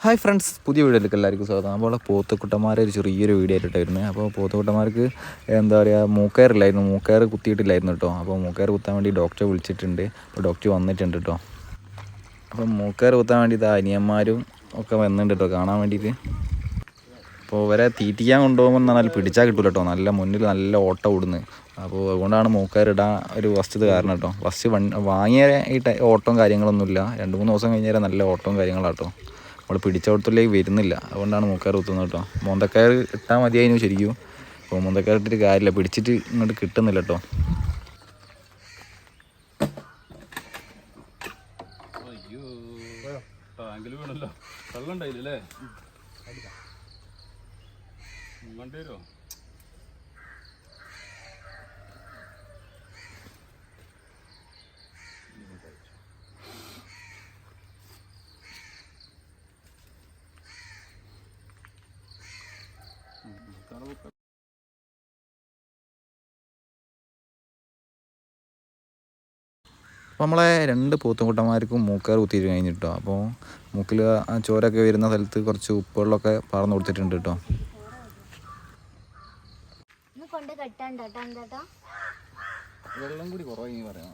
Hi friends, പുതിയ വീഡിയോയിലേക്ക് എല്ലാവർക്കും സ്വാഗതം. അപ്പോൾ പോത്തുക്കുട്ടന്മാരെ ഒരു ചെറിയൊരു വീഡിയോ ആയിട്ട് വരുന്നത്. അപ്പോൾ പോത്തുക്കുട്ടന്മാർക്ക് എന്താ പറയുക, മൂക്കയർ കുത്തിയിട്ടില്ലായിരുന്നു കേട്ടോ. അപ്പോൾ മൂക്കയർ കുത്താൻ വേണ്ടി ഡോക്ടറെ വിളിച്ചിട്ടുണ്ട്. അപ്പോൾ ഡോക്ടർ വന്നിട്ടുണ്ട് കേട്ടോ. അപ്പോൾ മൂക്കയർ കുത്താൻ വേണ്ടി അനിയന്മാരും ഒക്കെ വന്നിട്ടുണ്ട് കേട്ടോ കാണാൻ വേണ്ടിയിട്ട്. അപ്പോൾ ഇവരെ തീറ്റിക്കാൻ കൊണ്ടുപോകുമ്പോൾ എന്നാൽ പിടിച്ചാൽ കിട്ടില്ല കേട്ടോ. നല്ല മുന്നിൽ നല്ല ഓട്ടം ഓടുന്നു. അപ്പോൾ അതുകൊണ്ടാണ് മൂക്കയർ ഇടാൻ ഒരു വസ്തുത കാരണം കേട്ടോ. വാങ്ങിയ ഈ ഓട്ടവും കാര്യങ്ങളൊന്നുമില്ല. 2-3 ദിവസം കഴിഞ്ഞാൽ നല്ല ഓട്ടവും കാര്യങ്ങളാട്ടോ. നമ്മൾ പിടിച്ചോടത്തിലേക്ക് വരുന്നില്ല, അതുകൊണ്ടാണ് മൂക്കയർ കുത്തുന്നത് കേട്ടോ. മോന്തക്കയർ ഇട്ടാൽ മതിയായിരുന്നു ശരിക്കും. അപ്പോൾ മോന്തക്കയർ ഇട്ടിട്ട് കാര്യമില്ല, പിടിച്ചിട്ട് ഇങ്ങോട്ട് കിട്ടുന്നില്ല കേട്ടോ. അപ്പോൾ നമ്മളെ 2 പോത്തുകുട്ടന്മാർക്കും മൂക്കയർ കുത്തിയിട്ട് കഴിഞ്ഞിട്ടോ. അപ്പോൾ മൂക്കിൽ ചോരൊക്കെ വരുന്ന സ്ഥലത്ത് കുറച്ച് ഉപ്പുവെള്ളമൊക്കെ പറന്ന് കൊടുത്തിട്ടുണ്ട് കേട്ടോ. വെള്ളം കൂടി കുറവായി പറയാം.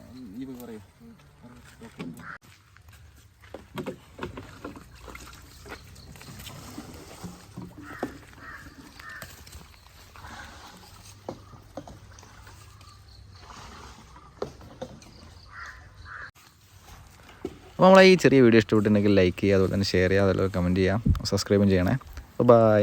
അപ്പോൾ നമ്മളെ ഈ ചെറിയ വീഡിയോ ഇഷ്ടപ്പെട്ടിട്ടുണ്ടെങ്കിൽ ലൈക്ക് ചെയ്യുക, അതുപോലെ തന്നെ ഷെയർ ചെയ്യുക, അതുപോലെ കമൻറ്റ് ചെയ്യുക, സബ്സ്ക്രൈബും ചെയ്യണേ. ബൈ.